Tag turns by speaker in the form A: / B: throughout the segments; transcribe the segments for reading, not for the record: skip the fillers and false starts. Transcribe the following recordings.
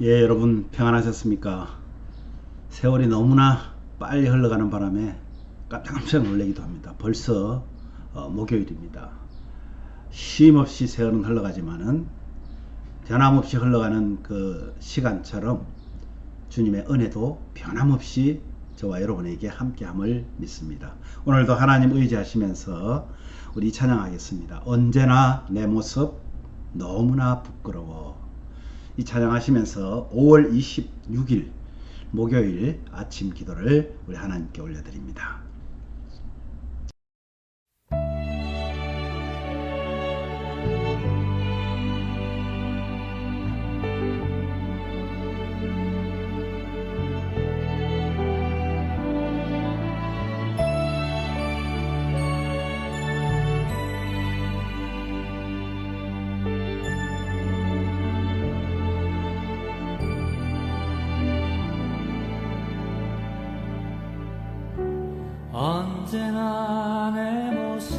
A: 예, 여러분 평안하셨습니까? 세월이 너무나 빨리 흘러가는 바람에 깜짝깜짝 놀라기도 합니다. 벌써 목요일입니다. 쉼 없이 세월은 흘러가지만은 변함없이 흘러가는 그 시간처럼 주님의 은혜도 변함없이 저와 여러분에게 함께함을 믿습니다. 오늘도 하나님 의지하시면서 우리 찬양하겠습니다. 언제나 내 모습 너무나 부끄러워. 이 찬양하시면서 5월 26일 목요일 아침 기도를 우리 하나님께 올려드립니다.
B: 언제나 내 모습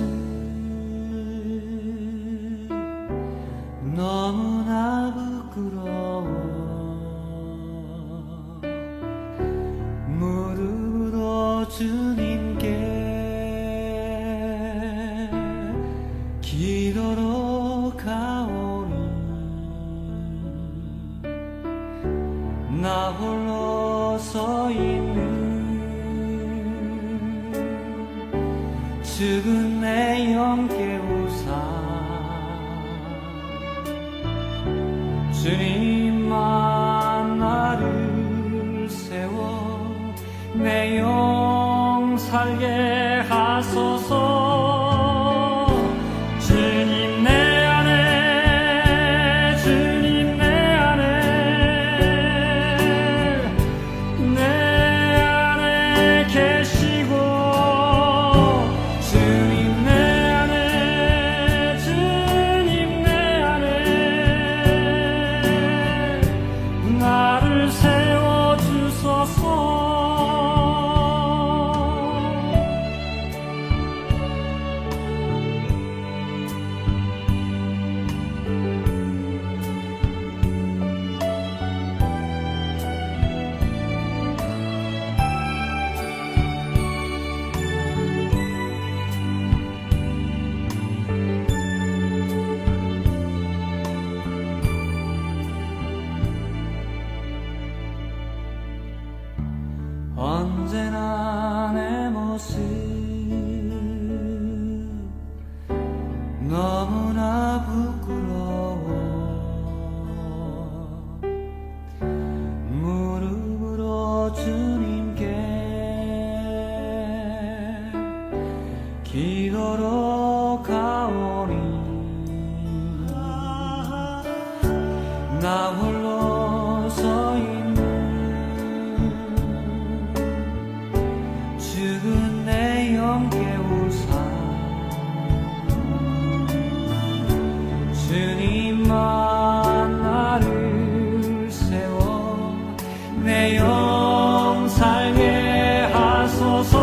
B: 너무나 부끄러워 무릎으로 주님께 기도로 가오니 나 홀로 서 있는 죽은 내 영 깨우사 주님만 나를 세워 내 영 살게 하소서. 주님 내 안에 주님 내 안에 내 안에 계시고 주님 내 안에 주님 내 안에 나를 세워주소서. 언제나 내 모습 너무나 부끄러워 무릎으로 주님께 기도로 가오니 나 홀로 서 있는 죽은 내 영 깨우사 주님만 나를 세워 내 영 살게 하소서.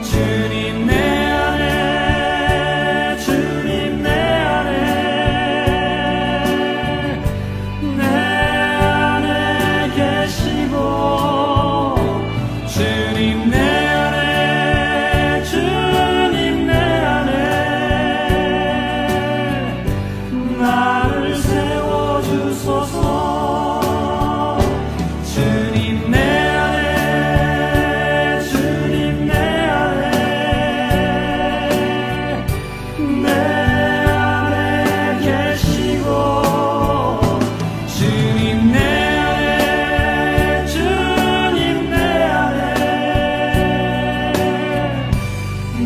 B: 주님 내 안에 주님 내 안에 내 안에 계시고 주님 내 안에 주님 내 안에 나를 세워주소서. 주님 내 안에 주님 내 안에 내 안에 계시고 주님 내 안에 주님 내 안에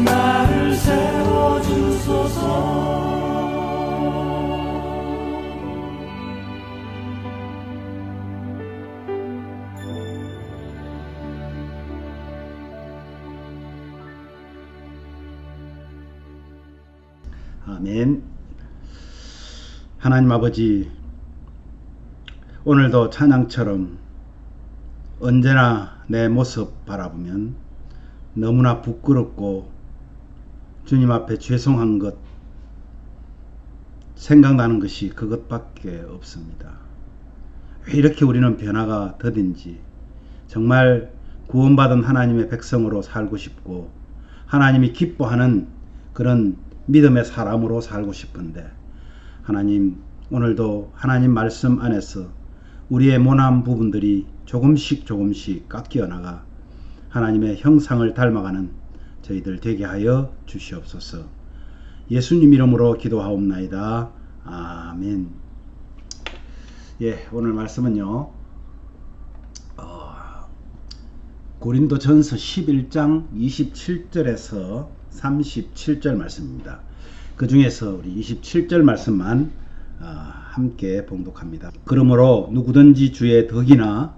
B: 나를 세워주소서.
A: 아멘. 하나님 아버지, 오늘도 찬양처럼 언제나 내 모습 바라보면 너무나 부끄럽고 주님 앞에 죄송한 것 생각나는 것이 그것밖에 없습니다. 왜 이렇게 우리는 변화가 더딘지, 정말 구원받은 하나님의 백성으로 살고 싶고 하나님이 기뻐하는 그런 믿음의 사람으로 살고 싶은데, 하나님 오늘도 하나님 말씀 안에서 우리의 모난 부분들이 조금씩 깎여 나가 하나님의 형상을 닮아가는 저희들 되게 하여 주시옵소서. 예수님 이름으로 기도하옵나이다. 아멘. 예, 오늘 말씀은요, 고린도전서 11장 27절에서 37절 말씀입니다. 그 중에서 우리 27절 말씀만 함께 봉독합니다. 그러므로 누구든지 주의 덕이나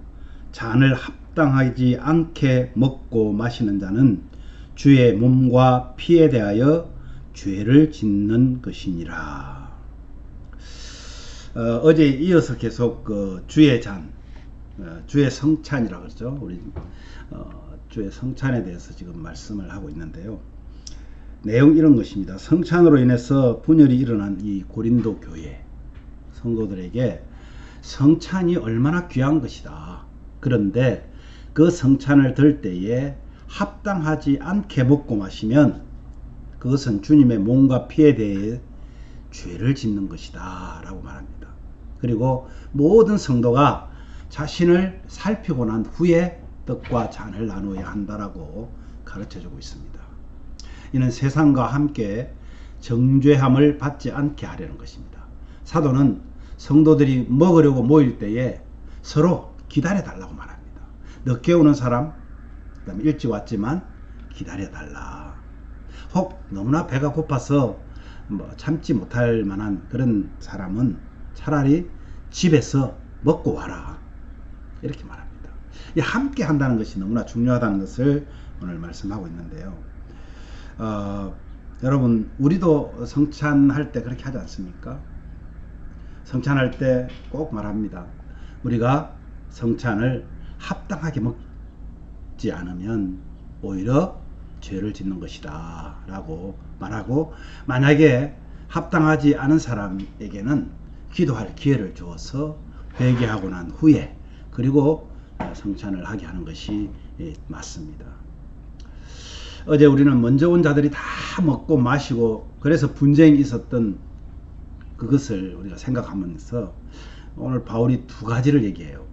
A: 잔을 합당하지 않게 먹고 마시는 자는 주의 몸과 피에 대하여 죄를 짓는 것이니라. 어제 이어서 계속 그 주의 잔, 주의 성찬이라고 그러죠. 우리 주의 성찬에 대해서 지금 말씀을 하고 있는데요. 내용 이런 것입니다. 성찬으로 인해서 분열이 일어난 이 고린도 교회 성도들에게 성찬이 얼마나 귀한 것이다. 그런데 그 성찬을 들 때에 합당하지 않게 먹고 마시면 그것은 주님의 몸과 피에 대해 죄를 짓는 것이다 라고 말합니다. 그리고 모든 성도가 자신을 살피고 난 후에 떡과 잔을 나누어야 한다라고 가르쳐주고 있습니다. 이는 세상과 함께 정죄함을 받지 않게 하려는 것입니다. 사도는 성도들이 먹으려고 모일 때에 서로 기다려 달라고 말합니다. 늦게 오는 사람, 그다음에 일찍 왔지만 기다려 달라. 혹 너무나 배가 고파서 참지 못할 만한 그런 사람은 차라리 집에서 먹고 와라. 이렇게 말합니다. 함께 한다는 것이 너무나 중요하다는 것을 오늘 말씀하고 있는데요. 여러분, 우리도 성찬할 때 그렇게 하지 않습니까? 성찬할 때 꼭 말합니다. 우리가 성찬을 합당하게 먹지 않으면 오히려 죄를 짓는 것이다 라고 말하고, 만약에 합당하지 않은 사람에게는 기도할 기회를 주어서 회개하고 난 후에 그리고 성찬을 하게 하는 것이 맞습니다. 어제 우리는 먼저 온 자들이 다 먹고 마시고 그래서 분쟁이 있었던 그것을 우리가 생각하면서 오늘 바울이 두 가지를 얘기해요.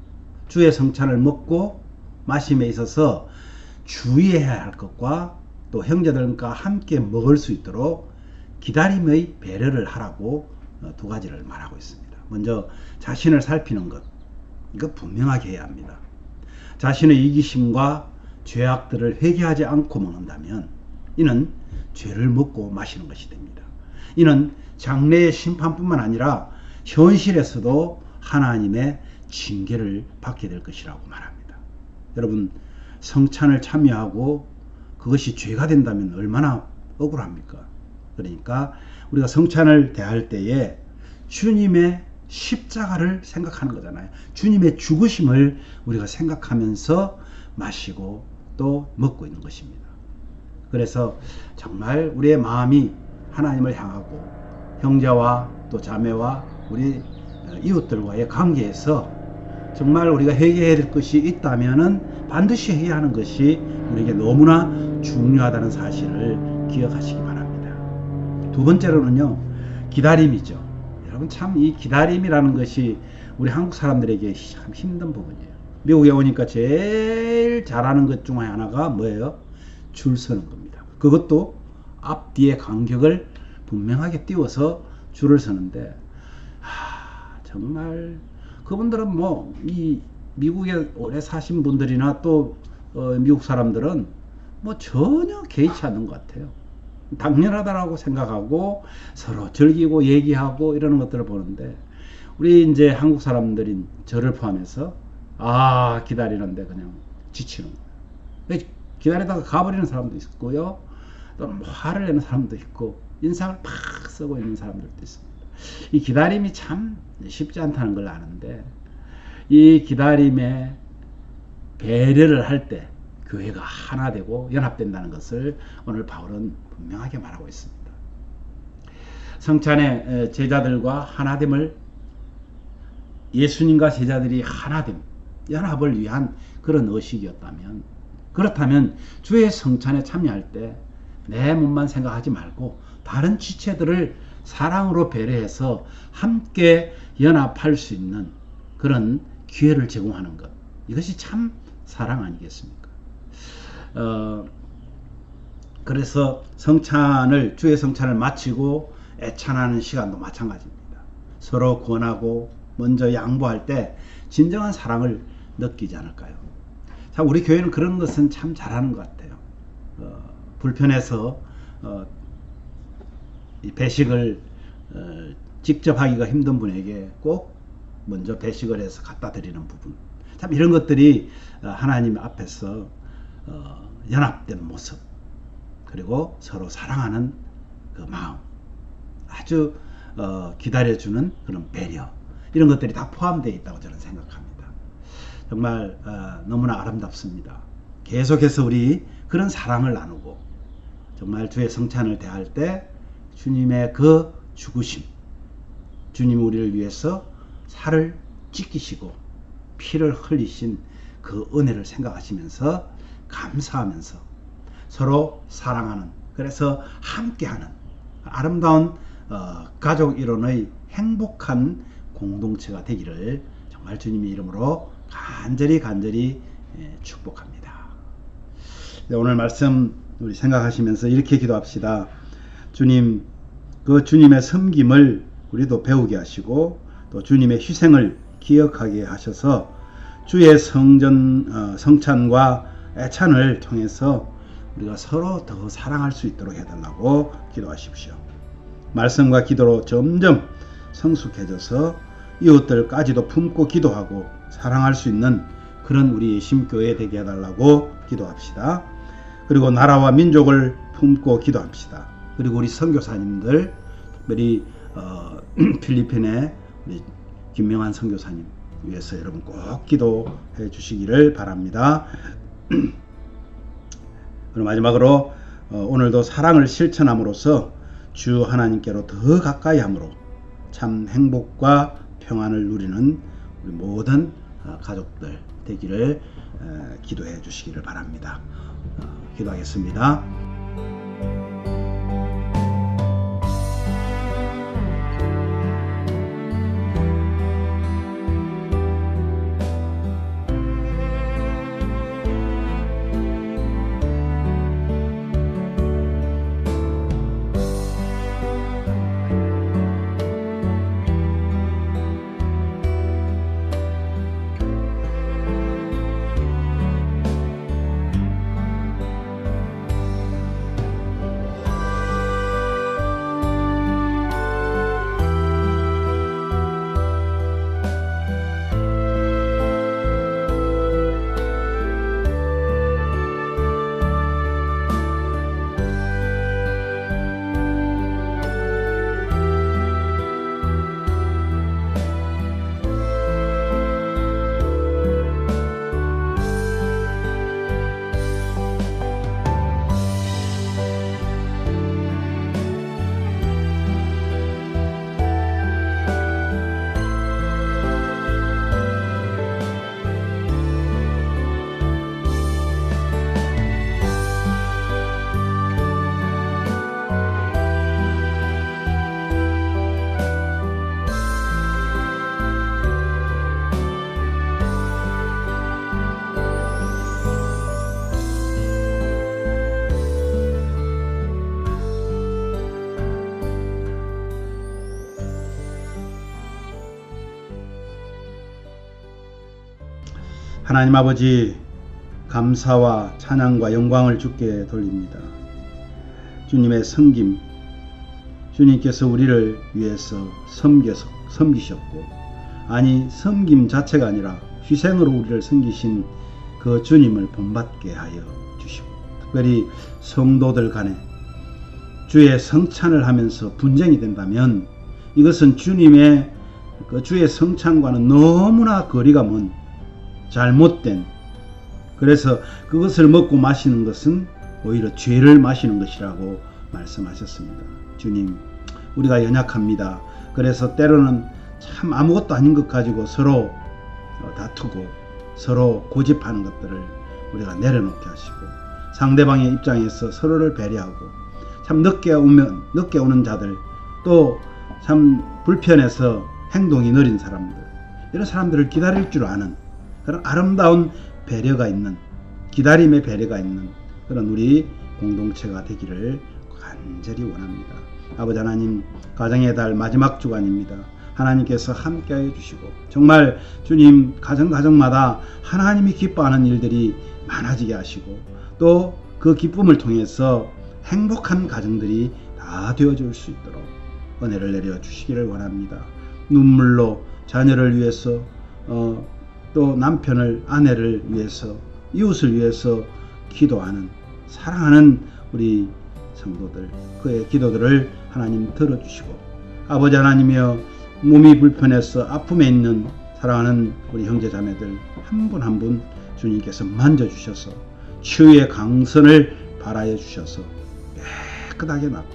A: 주의 성찬을 먹고 마심에 있어서 주의해야 할 것과 또 형제들과 함께 먹을 수 있도록 기다림의 배려를 하라고 두 가지를 말하고 있습니다. 먼저 자신을 살피는 것, 이거 분명하게 해야 합니다. 자신의 이기심과 죄악들을 회개하지 않고 먹는다면 이는 죄를 먹고 마시는 것이 됩니다. 이는 장래의 심판뿐만 아니라 현실에서도 하나님의 징계를 받게 될 것이라고 말합니다. 여러분, 성찬을 참여하고 그것이 죄가 된다면 얼마나 억울합니까? 그러니까 우리가 성찬을 대할 때에 주님의 십자가를 생각하는 거잖아요. 주님의 죽으심을 우리가 생각하면서 마시고 또 먹고 있는 것입니다. 그래서 정말 우리의 마음이 하나님을 향하고 형제와 또 자매와 우리 이웃들과의 관계에서 정말 우리가 회개해야 될 것이 있다면은 반드시 해야 하는 것이 우리에게 너무나 중요하다는 사실을 기억하시기 바랍니다. 두 번째로는요, 기다림이죠. 여러분, 참 이 기다림이라는 것이 우리 한국 사람들에게 참 힘든 부분이에요. 미국에 오니까 제일 잘하는 것 중 하나가 뭐예요? 줄 서는 겁니다. 그것도 앞뒤의 간격을 분명하게 띄워서 줄을 서는데, 정말 그분들은 이 미국에 오래 사신 분들이나 또 미국 사람들은 전혀 개의치 않는 것 같아요. 당연하다라고 생각하고 서로 즐기고 얘기하고 이러는 것들을 보는데, 우리 이제 한국 사람들인 저를 포함해서 기다리는데 그냥 지치는 거예요. 기다리다가 가버리는 사람도 있고요, 또 화를 내는 사람도 있고 인상을 팍 쓰고 있는 사람들도 있습니다. 이 기다림이 참 쉽지 않다는 걸 아는데, 이 기다림에 배려를 할 때 교회가 하나 되고 연합된다는 것을 오늘 바울은 분명하게 말하고 있습니다. 성찬의 제자들과 하나됨을 예수님과 제자들이 하나됨, 연합을 위한 그런 의식이었다면, 그렇다면 주의 성찬에 참여할 때 내 몸만 생각하지 말고 다른 지체들을 사랑으로 배려해서 함께 연합할 수 있는 그런 기회를 제공하는 것, 이것이 참 사랑 아니겠습니까? 그래서 주의 성찬을 마치고 애찬하는 시간도 마찬가지입니다. 서로 권하고 먼저 양보할 때 진정한 사랑을 느끼지 않을까요? 참 우리 교회는 그런 것은 참 잘하는 것 같아요. 불편해서 이 배식을 직접 하기가 힘든 분에게 꼭 먼저 배식을 해서 갖다 드리는 부분, 참 이런 것들이 하나님 앞에서 연합된 모습, 그리고 서로 사랑하는 그 마음, 아주 기다려주는 그런 배려, 이런 것들이 다 포함되어 있다고 저는 생각합니다. 정말 너무나 아름답습니다. 계속해서 우리 그런 사랑을 나누고, 정말 주의 성찬을 대할 때 주님의 그 죽으심, 주님이 우리를 위해서 살을 찢기시고 피를 흘리신 그 은혜를 생각하시면서 감사하면서 서로 사랑하는, 그래서 함께하는 아름다운 가족 일원의 행복한 공동체가 되기를 정말 주님의 이름으로 간절히 축복합니다. 오늘 말씀 우리 생각하시면서 이렇게 기도합시다. 주님, 그 주님의 섬김을 우리도 배우게 하시고 또 주님의 희생을 기억하게 하셔서 주의 성찬과 애찬을 통해서 우리가 서로 더 사랑할 수 있도록 해달라고 기도하십시오. 말씀과 기도로 점점 성숙해져서 이웃들까지도 품고 기도하고 사랑할 수 있는 그런 우리 예심교회 되게 해달라고 기도합시다. 그리고 나라와 민족을 품고 기도합시다. 그리고 우리 선교사님들, 특별히 필리핀의 우리 김명환 선교사님 위해서 여러분 꼭 기도해 주시기를 바랍니다. 그리고 마지막으로 오늘도 사랑을 실천함으로써 주 하나님께로 더 가까이 함으로 참 행복과 평안을 누리는 우리 모든 가족들 되기를 기도해 주시기를 바랍니다. 기도하겠습니다. 하나님 아버지, 감사와 찬양과 영광을 주께 돌립니다. 주님의 섬김, 주님께서 우리를 위해서 섬기셨고, 아니 섬김 자체가 아니라 희생으로 우리를 섬기신 그 주님을 본받게 하여 주시고, 특별히 성도들 간에 주의 성찬을 하면서 분쟁이 된다면 이것은 주님의 그 주의 성찬과는 너무나 거리가 먼 잘못된, 그래서 그것을 먹고 마시는 것은 오히려 죄를 마시는 것이라고 말씀하셨습니다. 주님, 우리가 연약합니다. 그래서 때로는 참 아무것도 아닌 것 가지고 서로 다투고 서로 고집하는 것들을 우리가 내려놓게 하시고 상대방의 입장에서 서로를 배려하고 참 늦게 오는 자들 또 참 불편해서 행동이 느린 사람들 이런 사람들을 기다릴 줄 아는 그런 아름다운 배려가 있는 기다림의 배려가 있는 그런 우리 공동체가 되기를 간절히 원합니다. 아버지 하나님 가정의 달 마지막 주간입니다. 하나님께서 함께하여 주시고 정말 주님 가정마다 하나님이 기뻐하는 일들이 많아지게 하시고 또 그 기쁨을 통해서 행복한 가정들이 다 되어줄 수 있도록 은혜를 내려 주시기를 원합니다. 눈물로 자녀를 위해서 또 남편을 아내를 위해서 이웃을 위해서 기도하는 사랑하는 우리 성도들 그의 기도들을 하나님 들어주시고 아버지 하나님이여 몸이 불편해서 아픔에 있는 사랑하는 우리 형제자매들 한 분 한 분 주님께서 만져주셔서 치유의 강선을 발하여 주셔서 깨끗하게 낫고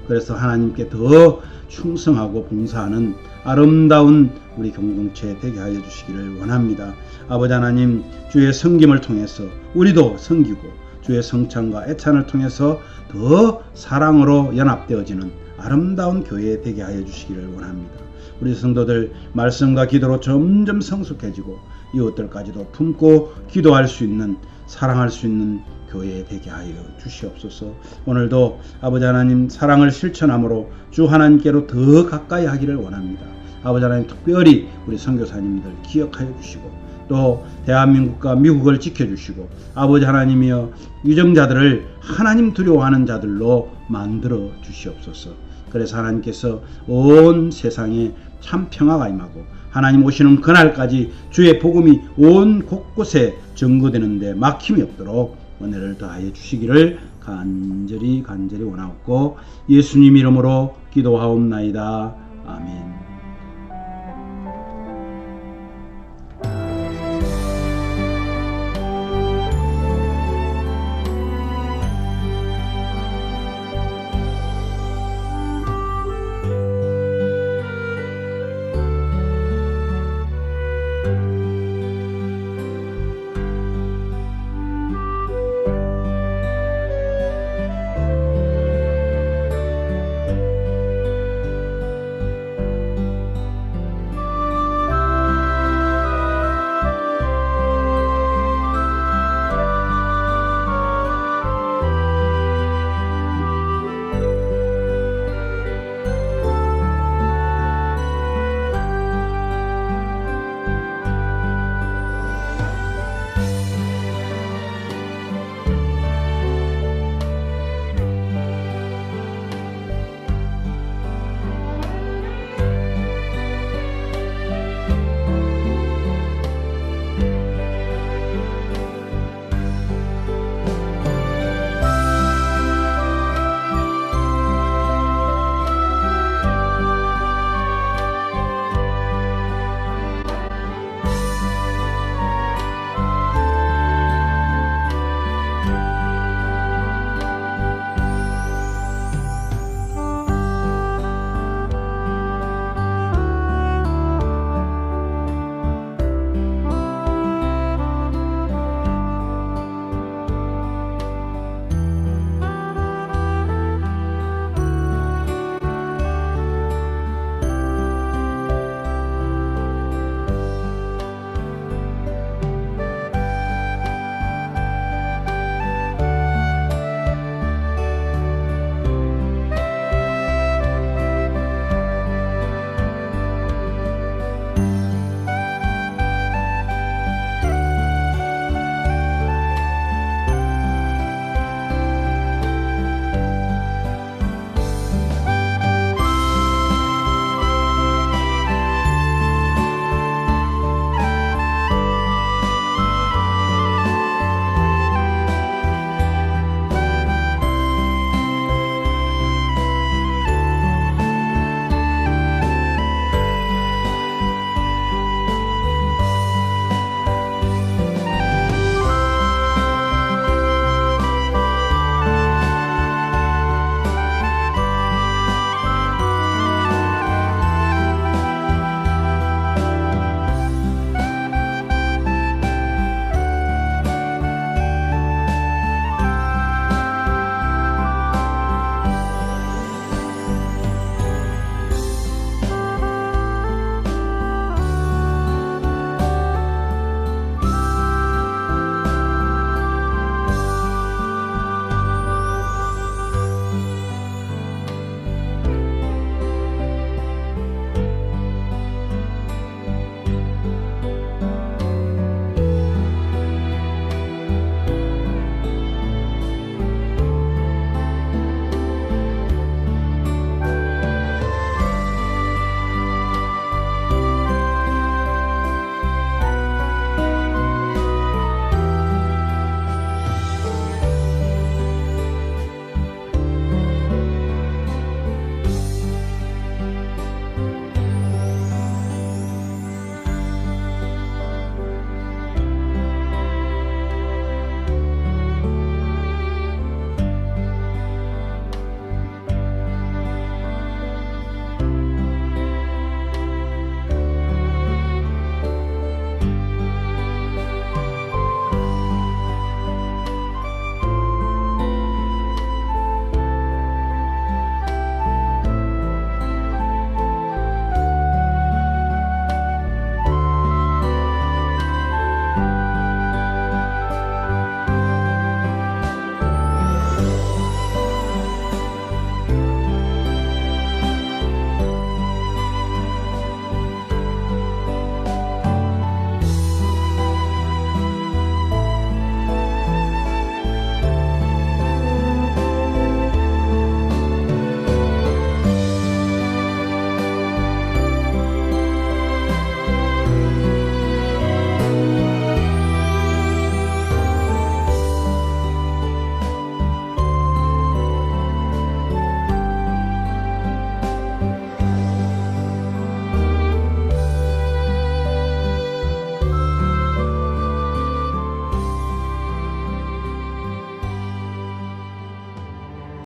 A: 그래서 하나님께 더 충성하고 봉사하는 아름다운 우리 공동체 되게 하여 주시기를 원합니다. 아버지 하나님 주의 섬김을 통해서 우리도 섬기고 주의 성찬과 애찬을 통해서 더 사랑으로 연합되어지는 아름다운 교회 되게 하여 주시기를 원합니다. 우리 성도들 말씀과 기도로 점점 성숙해지고 이웃들까지도 품고 기도할 수 있는 사랑할 수 있는 교회 되게 하여 주시옵소서. 오늘도 아버지 하나님 사랑을 실천함으로 주 하나님께로 더 가까이 하기를 원합니다. 아버지 하나님 특별히 우리 선교사님들 기억하여 주시고 또 대한민국과 미국을 지켜주시고 아버지 하나님이여 유정자들을 하나님 두려워하는 자들로 만들어 주시옵소서. 그래서 하나님께서 온 세상에 참 평화가 임하고 하나님 오시는 그날까지 주의 복음이 온 곳곳에 전거되는데 막힘이 없도록 은혜를 더하여 주시기를 간절히 원하옵고 예수님 이름으로 기도하옵나이다. 아멘.